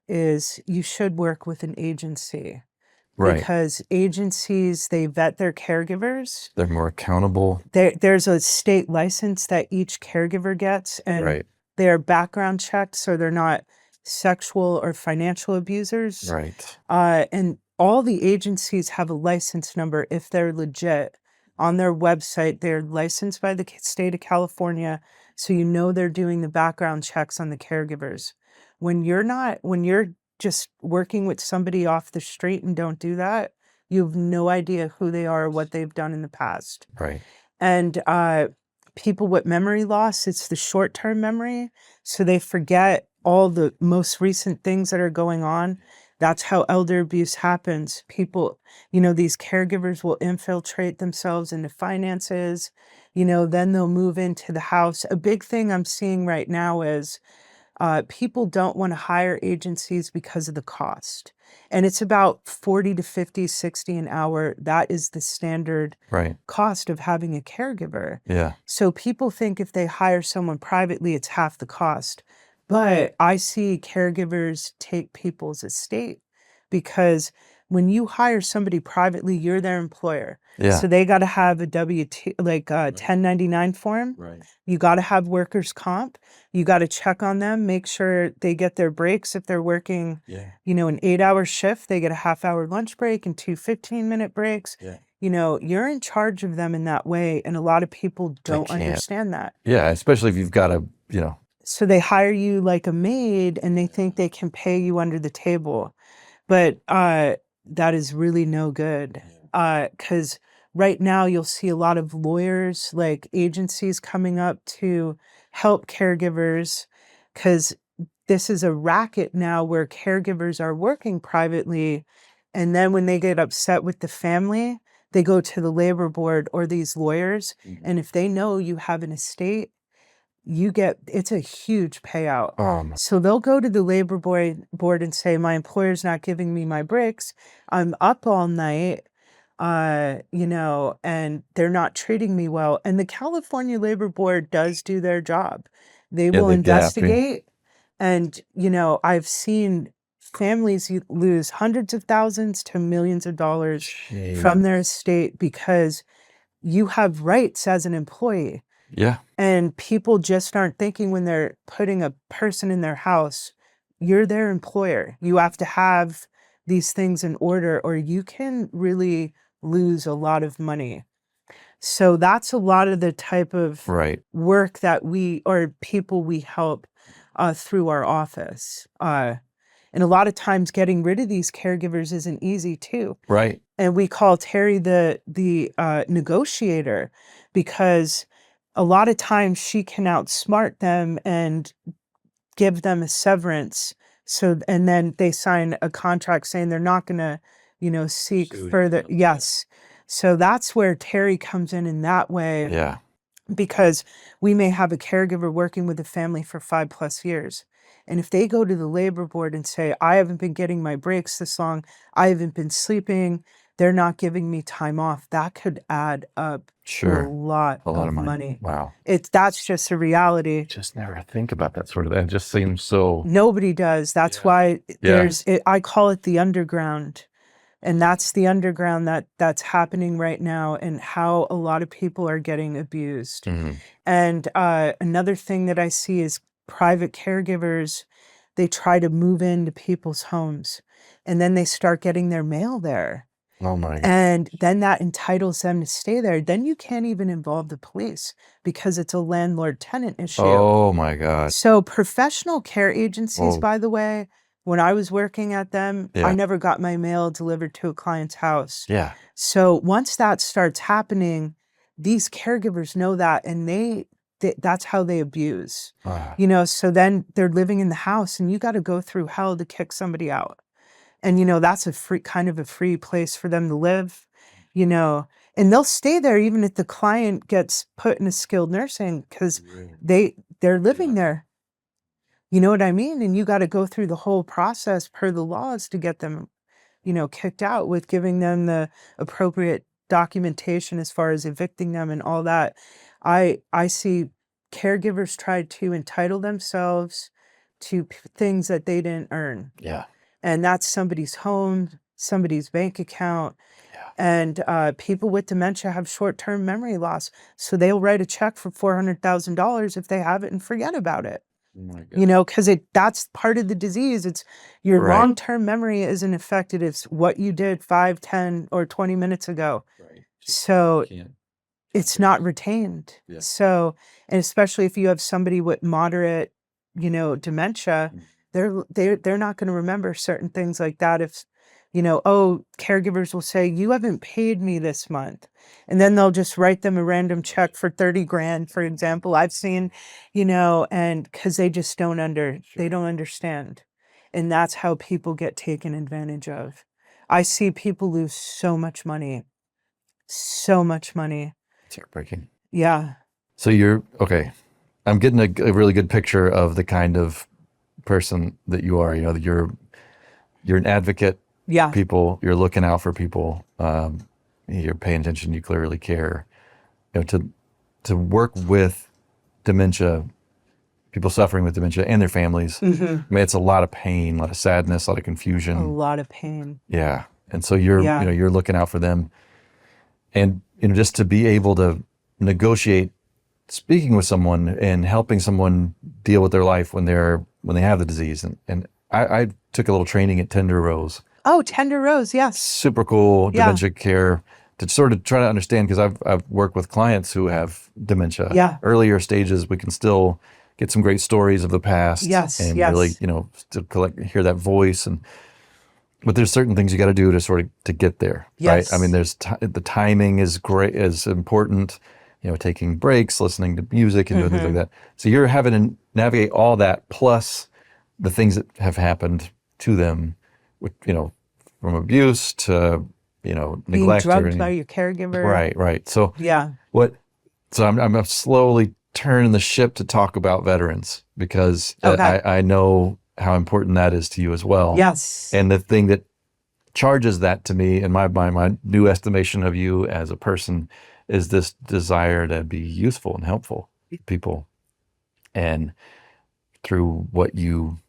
is you should work with an agency. Right. Because agencies, they vet their caregivers. They're more accountable. There's a state license that each caregiver gets, and they're background checked, so they're not sexual or financial abusers. Right. And all the agencies have a license number if they're legit. On their website, they're licensed by the state of California, so they're doing the background checks on the caregivers. When you're just working with somebody off the street and don't do that, you have no idea who they are or what they've done in the past. Right. And people with memory loss, it's the short-term memory, so they forget all the most recent things that are going on. That's how elder abuse happens. People, these caregivers will infiltrate themselves into finances, then they'll move into the house. A big thing I'm seeing right now is people don't want to hire agencies because of the cost. And it's about 40 to 50, 60 an hour. That is the standard cost of having a caregiver. Yeah. So people think if they hire someone privately, it's half the cost. But I see caregivers take people's estate, because when you hire somebody privately, you're their employer. Yeah. So they got to have a W-2, like a 1099 form. Right. You got to have workers' comp. You got to check on them, make sure they get their breaks. If they're working, an 8-hour shift, they get a half-hour lunch break and 2 15-minute breaks. Yeah. You're in charge of them in that way. And a lot of people don't understand that. Yeah, especially if you've got a, So they hire you like a maid and they think they can pay you under the table. But that is really no good, because right now you'll see a lot of lawyers, like agencies coming up to help caregivers, because this is a racket now where caregivers are working privately. And then when they get upset with the family, they go to the labor board or these lawyers. And if they know you have an estate, it's a huge payout. So they'll go to the labor board and say, my employer's not giving me my breaks. I'm up all night, and they're not treating me well. And the California Labor Board does do their job. They will investigate. And, I've seen families lose hundreds of thousands to millions of dollars from their estate because you have rights as an employee. Yeah. And people just aren't thinking when they're putting a person in their house, you're their employer. You have to have these things in order, or you can really lose a lot of money. So that's a lot of the type of work that people we help through our office. And And a lot of times getting rid of these caregivers isn't easy too. Right. And we call Terry the negotiator, because a lot of times she can outsmart them and give them a severance. So, and then they sign a contract saying they're not going to, seek further. Yes. So that's where Terry comes in that way. Yeah. Because we may have a caregiver working with a family for 5+ years. And if they go to the labor board and say, I haven't been getting my breaks this long, I haven't been sleeping, they're not giving me time off, that could add up to a lot of money. Wow. That's just a reality. Just never think about that sort of thing. It just seems so. Nobody does. That's why I call it the underground. And that's the underground that's happening right now, and how a lot of people are getting abused. Mm-hmm. And another thing that I see is private caregivers, they try to move into people's homes, and then they start getting their mail there. Oh my God. And then that entitles them to stay there. Then you can't even involve the police because it's a landlord-tenant issue. Oh my God. So professional care agencies, by the way, when I was working at them, I never got my mail delivered to a client's house. Yeah. So once that starts happening, these caregivers know that, and that's how they abuse. So then they're living in the house, and you got to go through hell to kick somebody out. And that's a free place for them to live, and they'll stay there even if the client gets put in a skilled nursing, because they're living there. You know what I mean? And you got to go through the whole process per the laws to get them, kicked out, with giving them the appropriate documentation as far as evicting them and all that. I see caregivers try to entitle themselves to things that they didn't earn. Yeah. And that's somebody's home, somebody's bank account. Yeah. And people with dementia have short-term memory loss. So they'll write a check for $400,000 if they have it and forget about it. Because that's part of the disease. It's your long-term memory isn't affected. It's what you did 5, 10, or 20 minutes ago. So it's not retained. Yeah. So, and especially if you have somebody with moderate, dementia, they're not going to remember certain things like that. If, caregivers will say, you haven't paid me this month. And then they'll just write them a random check for 30 grand, for example. I've seen, and because they just they don't understand. And that's how people get taken advantage of. I see people lose so much money. So much money. It's heartbreaking. Yeah. So okay. I'm getting a really good picture of the kind of person that you are. You're an advocate. Yeah. You're looking out for people. You're paying attention. You clearly care. To work with dementia, people suffering with dementia and their families. Mm-hmm. I mean, it's a lot of pain, a lot of sadness, a lot of confusion. A lot of pain. Yeah. And so you're looking out for them, and just to be able to negotiate, speaking with someone and helping someone deal with their life when they have the disease. And I took a little training at Tender Rose. Oh, Tender Rose, yes. Super cool dementia care, to sort of try to understand, because I've worked with clients who have dementia. Yeah. Earlier stages, we can still get some great stories of the past. Yes. And really, still hear that voice. But there's certain things you got to do to get there. Yes. Right? I mean, the timing is great, is important. Taking breaks, listening to music, and doing things like that. So you're having to navigate all that, plus the things that have happened to them, with, from abuse to, neglect. Being drugged by your caregiver. Right. So yeah. So I'm slowly turning the ship to talk about veterans, because I know how important that is to you as well. Yes. And the thing that charges that to me, in my mind, my new estimation of you as a person, is this desire to be useful and helpful to people. And through what you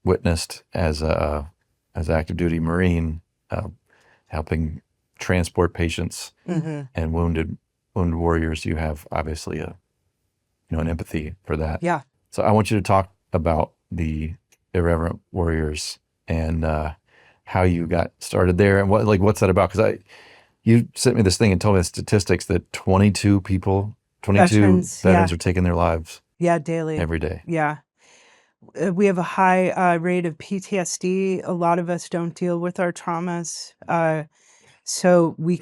witnessed as an active duty Marine, helping transport patients and wounded warriors, you have obviously an empathy for that. Yeah. So I want you to talk about the Irreverent Warriors and how you got started there, and what's that about? Because you sent me this thing and told me the statistics that 22 veterans are taking their lives. Yeah, daily. Every day. Yeah. We have a high rate of PTSD. A lot of us don't deal with our traumas. So we,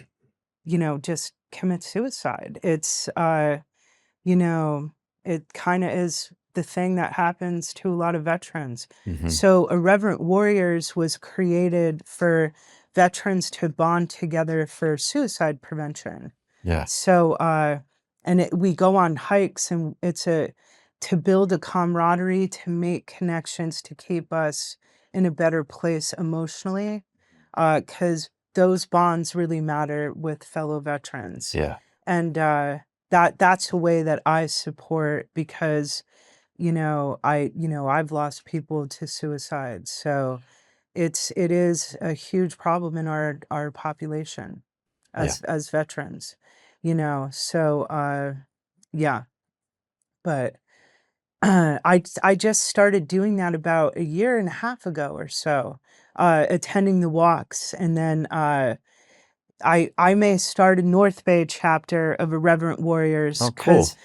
just commit suicide. It's, you know, it kind of is the thing that happens to a lot of veterans. Hmm. So Irreverent Warriors was created for veterans to bond together for suicide prevention. Yeah. So, we go on hikes, and to build a camaraderie, to make connections, to keep us in a better place emotionally, because those bonds really matter with fellow veterans. Yeah. And that's a way that I support, because I've lost people to suicide. So it is a huge problem in our population Yeah. as veterans. So yeah. But I just started doing that about a year and a half ago or so, attending the walks. And then I may start a North Bay chapter of Irreverent Warriors, Oh, cool. because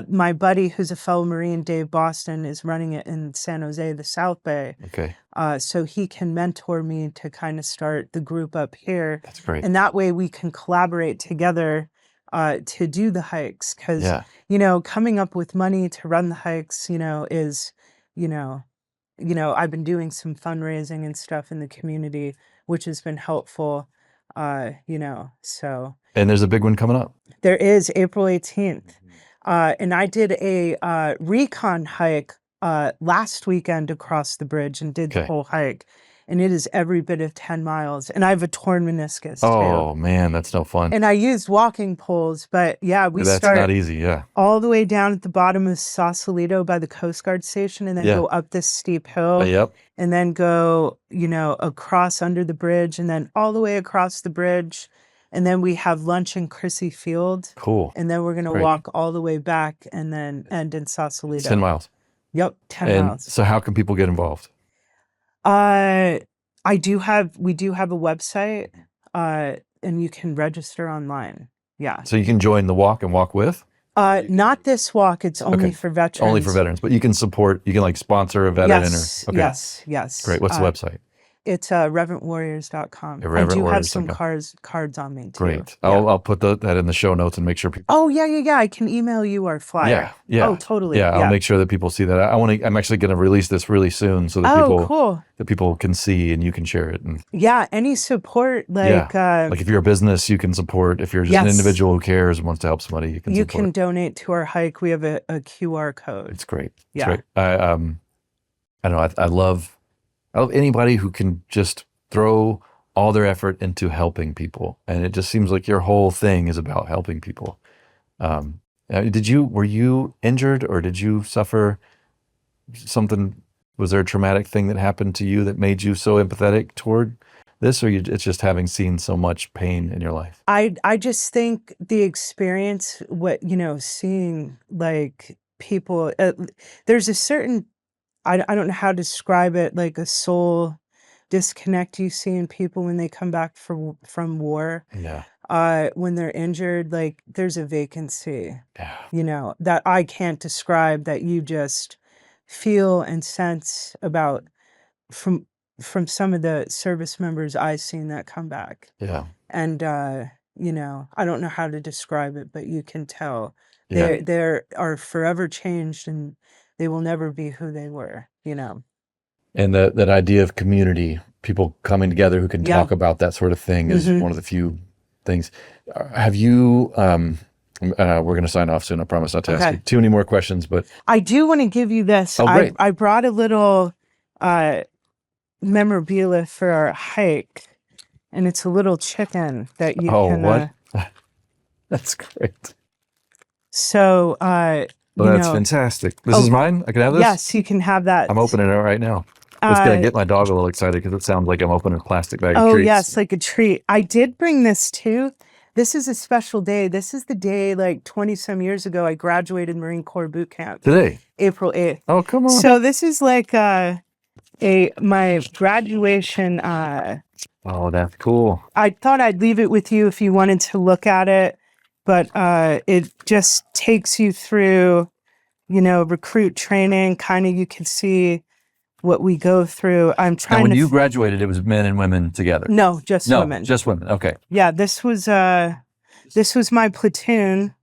my buddy, who's a fellow Marine, Dave Boston, is running it in San Jose, the South Bay. Okay. So he can mentor me to kind of start the group up here. That's great. And that way we can collaborate together to do the hikes. Because, Yeah. Coming up with money to run the hikes, is, you know, I've been doing some fundraising and stuff in the community, which has been helpful. So And there's a big one coming up. there is April 18th. And I did a recon hike last weekend across the bridge, and did the Okay. whole hike. And it is every bit of 10 miles. And I have a torn meniscus too. Oh man, that's no fun. And I used walking poles, but yeah, we That's start not easy. Yeah. all the way down at the bottom of Sausalito by the Coast Guard station, and then Yeah. go up this steep hill, Yep. and then go, across under the bridge, and then all the way across the bridge. And then we have lunch in Crissy Field, Cool. and then we're going to Great. walk all the way back and then end in It's Sausalito. 10 miles. Yep, 10 And miles. so how can people get involved? We do have a website, and you can register online. Yeah. So you can join the walk and walk with? Not this walk. It's only Okay. for veterans. Only for veterans, but you can like sponsor a veteran. Yes, Okay. yes. Great. What's the website? It's reverentwarriors.com. I do have some Irreverentwarriors.com. cards on me too. Great. Yeah. I'll put that in the show notes and make sure people. Oh yeah. I can email you our flyer. Yeah. Oh, totally. Yeah, I'll make sure that people see that. I'm actually going to release this really soon so that Cool. people can see and you can share it. And Yeah, any support, like like if you're a business, you can support. If you're just an Yes. individual who cares and wants to help somebody, you can you support. can donate to our hike. We have a QR code. It's great. It's Yeah. great. I don't know. I love anybody who can just throw all their effort into helping people, and it just seems like your whole thing is about helping people. Were you injured, or did you suffer something? Was there a traumatic thing that happened to you that made you so empathetic toward this, or it's just having seen so much pain in your life? I just think the experience, seeing like people, there's a certain, I don't know how to describe it, like a soul disconnect you see in people when they come back from war. Yeah. When they're injured, like there's a vacancy, Yeah. that I can't describe, that you just feel and sense about from some of the service members I've seen that come back. Yeah. And I don't know how to describe it, but you can tell Yeah. they are forever changed, and they will never be who they were. And that idea of community, people coming together who can talk about that sort of thing, is one of the few things. Have you, we're going to sign off soon. I promise not to ask you too many more questions, but I do want to give you this. Oh, great. I brought a little memorabilia for our hike, and it's a little chicken that you can. What? That's great. So, That's fantastic. This is mine? I can have this? Yes, you can have that. I'm opening it right now. It's going to get my dog a little excited because it sounds like I'm opening a plastic bag of treats. Oh, yes, like a treat. I did bring this too. This is a special day. This is the day, like 20-some years ago, I graduated Marine Corps boot camp. Today? April 8th. Oh, come on. So this is like my graduation. Oh, that's cool. I thought I'd leave it with you if you wanted to look at it, but it just takes you through recruit training, kind of you can see what we go through. I'm Now, trying when to, you graduated, it was men and women together. no, just No, women. just women. Okay. Yeah, this was my platoon.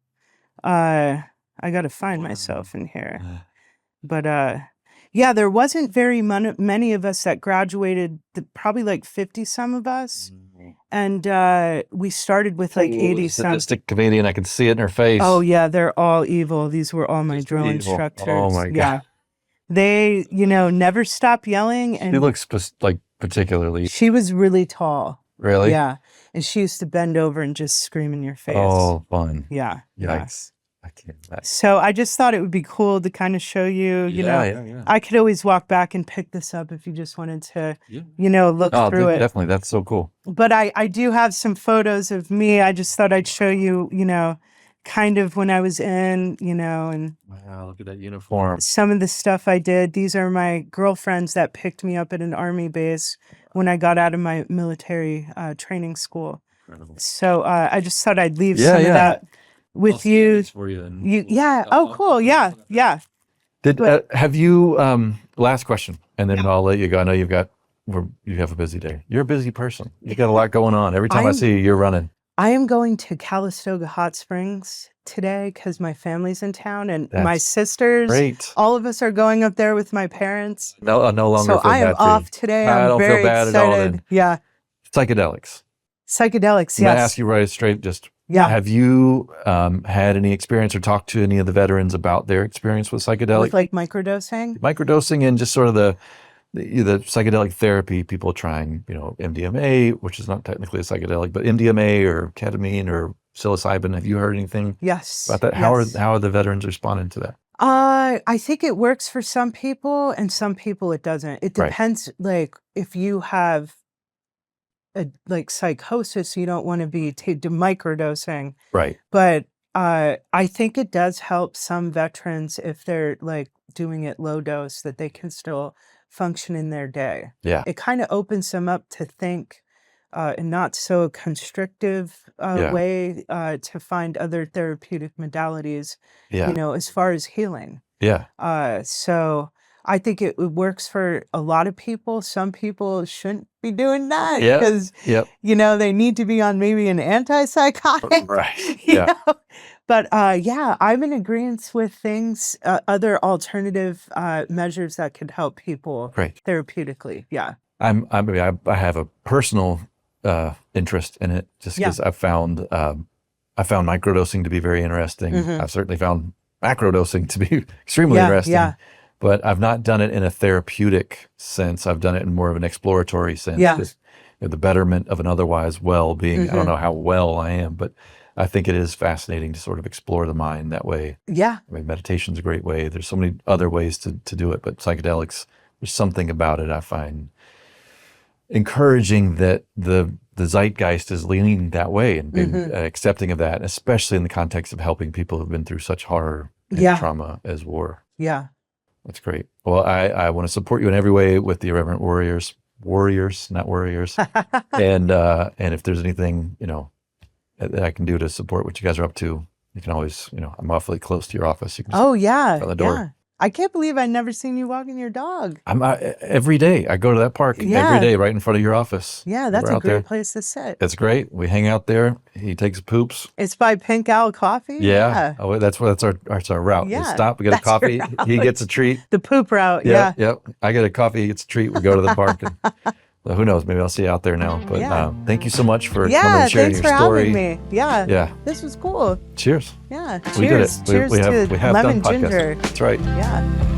I got to find myself in here. But yeah, there wasn't very many of us that graduated, probably like 50 some of us. And we started with like 80 some. Sadistic comedian, I can see it in her face. Oh yeah, they're all evil. These were all my drill evil. instructors. Oh my God. Yeah. They, never stop yelling. And She looks like particularly. she was really tall. Really? Yeah. And she used to bend over and just scream in your face. Oh, fun. Yeah. Yikes. I can't imagine. So I just thought it would be cool to kind of show you, Yeah. I could always walk back and pick this up if you just wanted to, look through it. Definitely. That's so cool. But I do have some photos of me. I just thought I'd show you, kind of when I was in, and Wow, look at that uniform. some of the stuff I did. These are my girlfriends that picked me up at an army base when I got out of my military training school. Incredible. So I just thought I'd leave Yeah, some yeah. of that with you. For you then. Yeah. Oh, cool. Yeah. Yeah. Have you, last question, and then I'll let you go. I know you have a busy day. You're a busy person. You got a lot going on. Every time I see you, you're running. I am going to Calistoga Hot Springs today because my family's in town and my That's sisters. Great. All of us are going up there with my parents. No, I no longer So feel I am bad for off you. today. I I'm don't feel very bad at all excited. then. Yeah. Psychedelics. Psychedelics, I'm going to yes. ask you right straight, Yeah. have you had any experience or talked to any of the veterans about their experience with psychedelics? With like microdosing? Microdosing and just sort of the psychedelic therapy, people trying, MDMA, which is not technically a psychedelic, but MDMA or ketamine or psilocybin. Have you heard anything Yes. about that? Yes. How are the veterans responding to that? I think it works for some people and some people it doesn't. It Right. depends, like if you have like psychosis, you don't want to be microdosing. Right. But I think it does help some veterans if they're like doing it low dose, that they can still function in their day. Yeah. It kind of opens them up to think in not so constrictive Yeah. way to find other therapeutic modalities, Yeah. as far as healing. Yeah. So I think it works for a lot of people. Some people shouldn't be doing that Yeah. because, Yep. they need to be on maybe an antipsychotic. Right. you Yeah. know? But yeah, I'm in agreement with things, other alternative measures that could help people Great. therapeutically. Yeah. I have a personal interest in it just because I found microdosing to be very interesting. Mhm. I've certainly found macrodosing to be extremely Yeah, interesting. yeah. But I've not done it in a therapeutic sense. I've done it in more of an exploratory sense. Yeah. Just the betterment of an otherwise well-being. I don't Mhm. know how well I am, but I think it is fascinating to sort of explore the mind that way. Yeah. I mean, meditation's a great way. There's so many other ways to do it, but psychedelics, there's something about it I find encouraging that the zeitgeist is leaning that way and being accepting of that, especially in the context of helping people who've been through such horror and Yeah. trauma as war. Yeah. That's great. Well, I want to support you in every way with the Irreverent Warriors, not warriors. and if there's anything, that I can do to support what you guys are up to, you can always, I'm awfully close to your office. You can just Oh, yeah. by the door. Yeah. I can't believe I've never seen you walking your dog. I'm every day. I go to that park Yeah. every day, right in front of your office. Yeah, that's We're a out there. great place to sit. It's great. We hang out there. He takes poops. It's by Pink Owl Coffee. Yeah. Oh, that's our route. We Yeah, stop. We get a that's your coffee. route. He gets a treat. The poop route. Yeah. Yeah. Yep. I get a coffee. He gets a treat. We go to the park. And, well, who knows? Maybe I'll see you out there now. But Yeah. Thank you so much for coming Yeah. and sharing Thanks your for story. having me. Yeah. Yeah. This was cool. Cheers. Yeah. We did it. Cheers. Cheers we have to done lemon podcasts. ginger. That's right. Yeah.